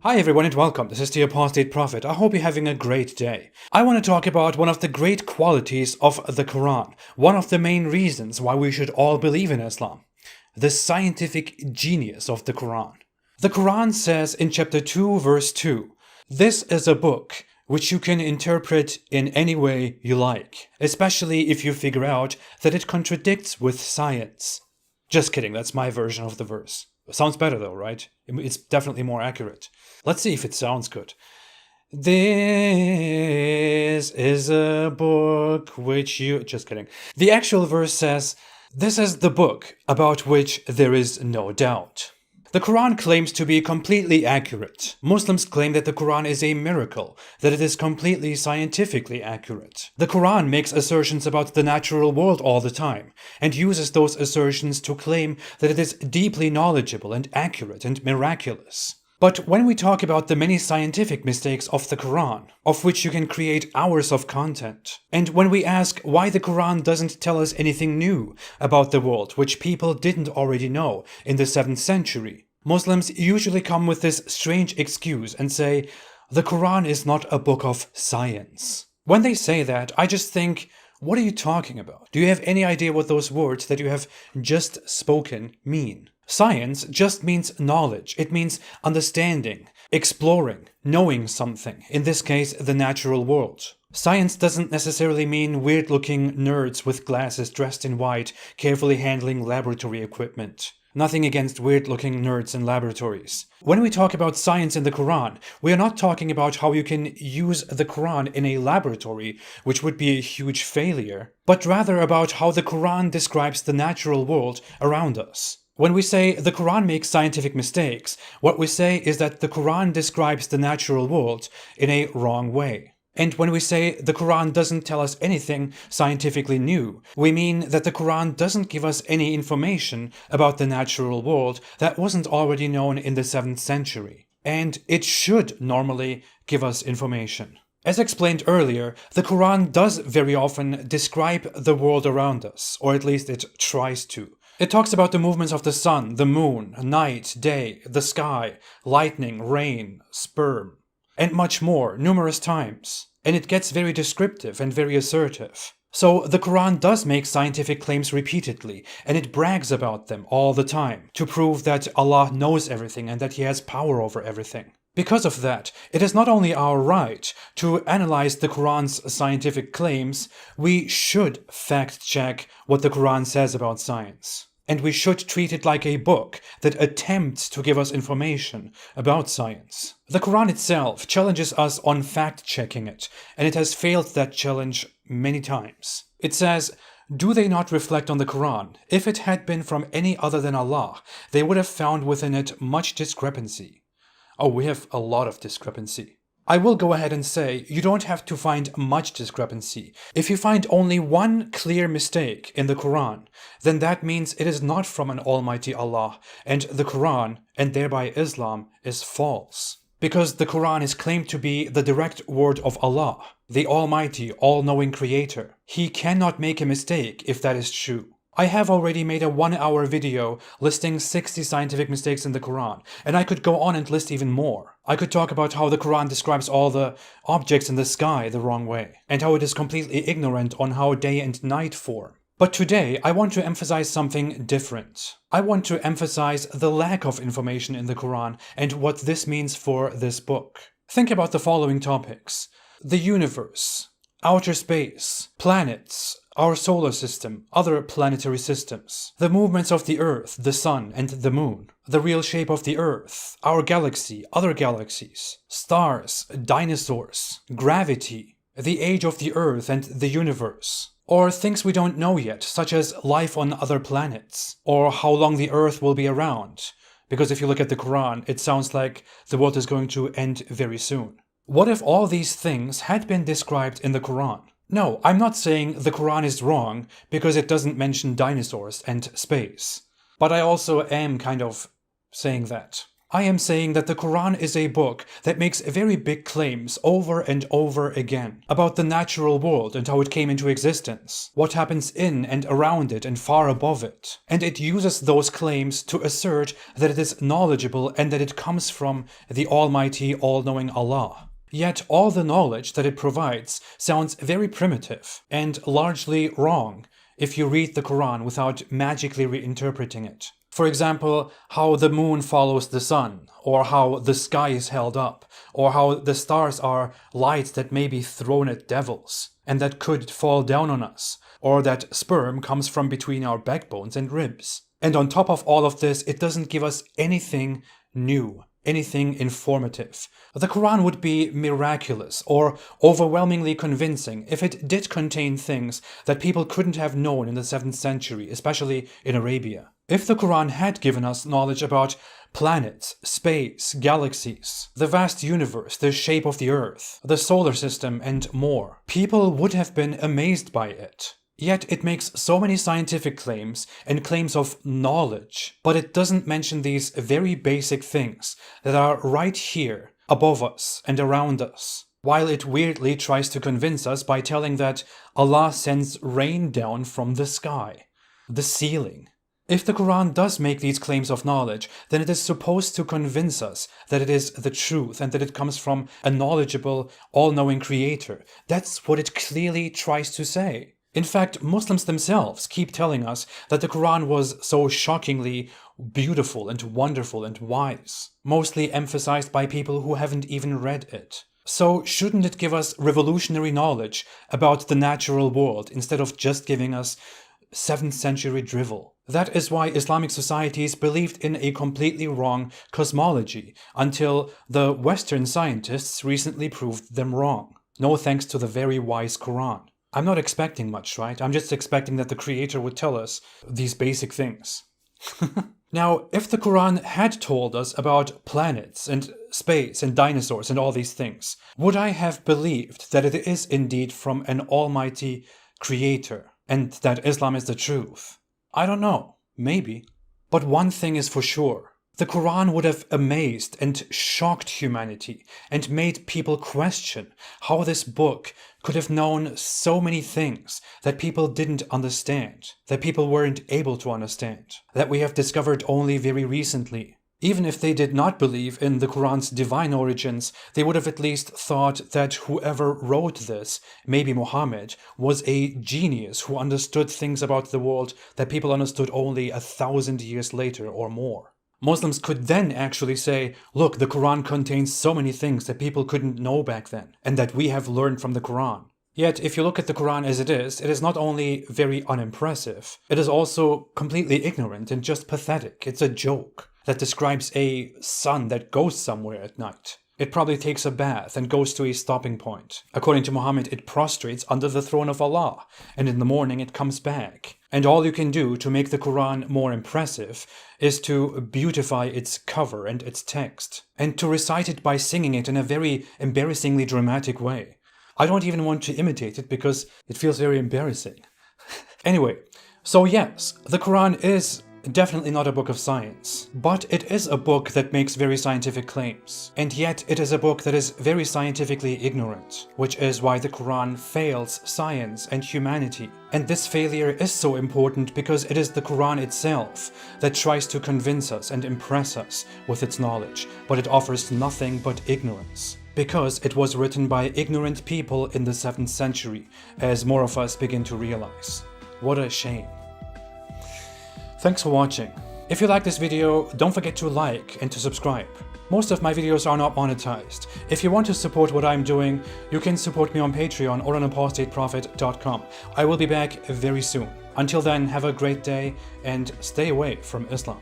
Hi everyone and welcome. This is the Apostate Prophet. I hope you're having a great day. I want to talk about one of the great qualities of the Quran, one of the main reasons why we should all believe in Islam, the scientific genius of the Quran. The Quran says in chapter 2 verse 2, "This is a book which you can interpret in any way you like, especially if you figure out that it contradicts with science." Just kidding, that's my version of the verse. Sounds better though, right? It's definitely more accurate. Let's see if it sounds good. This is a book which you... Just kidding. The actual verse says, "This is the book about which there is no doubt." The Quran claims to be completely accurate. Muslims claim that the Quran is a miracle, that it is completely scientifically accurate. The Quran makes assertions about the natural world all the time, and uses those assertions to claim that it is deeply knowledgeable and accurate and miraculous. But when we talk about the many scientific mistakes of the Quran, of which you can create hours of content, and when we ask why the Quran doesn't tell us anything new about the world which people didn't already know in the 7th century, Muslims usually come with this strange excuse and say, the Quran is not a book of science. When they say that, I just think, what are you talking about? Do you have any idea what those words that you have just spoken mean? Science just means knowledge. It means understanding, exploring, knowing something, in this case, the natural world. Science doesn't necessarily mean weird-looking nerds with glasses dressed in white, carefully handling laboratory equipment. Nothing against weird-looking nerds in laboratories. When we talk about science in the Quran, we are not talking about how you can use the Quran in a laboratory, which would be a huge failure, but rather about how the Quran describes the natural world around us. When we say the Quran makes scientific mistakes, what we say is that the Quran describes the natural world in a wrong way. And when we say the Quran doesn't tell us anything scientifically new, we mean that the Quran doesn't give us any information about the natural world that wasn't already known in the 7th century. And it should normally give us information. As explained earlier, the Quran does very often describe the world around us, or at least it tries to. It talks about the movements of the sun, the moon, night, day, the sky, lightning, rain, sperm, and much more, numerous times. And it gets very descriptive and very assertive. So the Quran does make scientific claims repeatedly, and it brags about them all the time, to prove that Allah knows everything and that He has power over everything. Because of that, it is not only our right to analyze the Quran's scientific claims, we should fact-check what the Quran says about science. And we should treat it like a book that attempts to give us information about science. The Quran itself challenges us on fact-checking it, and it has failed that challenge many times. It says, "Do they not reflect on the Quran? If it had been from any other than Allah, they would have found within it much discrepancy." Oh, we have a lot of discrepancy. I will go ahead and say, you don't have to find much discrepancy. If you find only one clear mistake in the Quran, then that means it is not from an Almighty Allah, and the Quran, and thereby Islam, is false. Because the Quran is claimed to be the direct word of Allah, the Almighty, all-knowing Creator. He cannot make a mistake if that is true. I have already made a 1-hour video listing 60 scientific mistakes in the Quran, and I could go on and list even more. I could talk about how the Quran describes all the objects in the sky the wrong way, and how it is completely ignorant on how day and night form. But today, I want to emphasize something different. I want to emphasize the lack of information in the Quran and what this means for this book. Think about the following topics: the universe, outer space, planets, our solar system, other planetary systems, the movements of the Earth, the Sun, and the Moon, the real shape of the Earth, our galaxy, other galaxies, stars, dinosaurs, gravity, the age of the Earth and the universe, or things we don't know yet, such as life on other planets, or how long the Earth will be around, because if you look at the Quran, it sounds like the world is going to end very soon. What if all these things had been described in the Quran? No, I'm not saying the Quran is wrong because it doesn't mention dinosaurs and space. But I also am kind of saying that. I am saying that the Quran is a book that makes very big claims over and over again about the natural world and how it came into existence, what happens in and around it and far above it. And it uses those claims to assert that it is knowledgeable and that it comes from the Almighty, all-knowing Allah. Yet all the knowledge that it provides sounds very primitive and largely wrong if you read the Quran without magically reinterpreting it. For example, how the moon follows the sun, or how the sky is held up, or how the stars are lights that may be thrown at devils, and that could fall down on us, or that sperm comes from between our backbones and ribs. And on top of all of this, it doesn't give us anything new, anything informative. The Quran would be miraculous or overwhelmingly convincing if it did contain things that people couldn't have known in the 7th century, especially in Arabia. If the Quran had given us knowledge about planets, space, galaxies, the vast universe, the shape of the earth, the solar system, and more, people would have been amazed by it. Yet it makes so many scientific claims and claims of knowledge, but it doesn't mention these very basic things that are right here, above us and around us, while it weirdly tries to convince us by telling that Allah sends rain down from the sky, the ceiling. If the Quran does make these claims of knowledge, then it is supposed to convince us that it is the truth and that it comes from a knowledgeable, all-knowing creator. That's what it clearly tries to say. In fact, Muslims themselves keep telling us that the Quran was so shockingly beautiful and wonderful and wise, mostly emphasized by people who haven't even read it. So shouldn't it give us revolutionary knowledge about the natural world instead of just giving us 7th century drivel? That is why Islamic societies believed in a completely wrong cosmology until the Western scientists recently proved them wrong. No thanks to the very wise Quran. I'm not expecting much, right? I'm just expecting that the creator would tell us these basic things. Now, if the Quran had told us about planets and space and dinosaurs and all these things, would I have believed that it is indeed from an almighty creator and that Islam is the truth? I don't know, maybe. But one thing is for sure. The Quran would have amazed and shocked humanity and made people question how this book could have known so many things that people didn't understand, that people weren't able to understand, that we have discovered only very recently. Even if they did not believe in the Quran's divine origins, they would have at least thought that whoever wrote this, maybe Muhammad, was a genius who understood things about the world that people understood only 1,000 years later or more. Muslims could then actually say, look, the Quran contains so many things that people couldn't know back then, and that we have learned from the Quran. Yet, if you look at the Quran as it is not only very unimpressive, it is also completely ignorant and just pathetic. It's a joke that describes a sun that goes somewhere at night. It probably takes a bath and goes to a stopping point. According to Muhammad, it prostrates under the throne of Allah, and in the morning it comes back. And all you can do to make the Quran more impressive is to beautify its cover and its text, and to recite it by singing it in a very embarrassingly dramatic way. I don't even want to imitate it because it feels very embarrassing. Anyway, so yes, the Quran is definitely not a book of science, but it is a book that makes very scientific claims. And yet it is a book that is very scientifically ignorant, which is why the Quran fails science and humanity. And this failure is so important because it is the Quran itself that tries to convince us and impress us with its knowledge, but it offers nothing but ignorance. Because it was written by ignorant people in the 7th century, as more of us begin to realize. What a shame. Thanks for watching. If you like this video, don't forget to like and to subscribe. Most of my videos are not monetized. If you want to support what I'm doing, you can support me on Patreon or on apostateprophet.com. I will be back very soon. Until then, have a great day and stay away from Islam.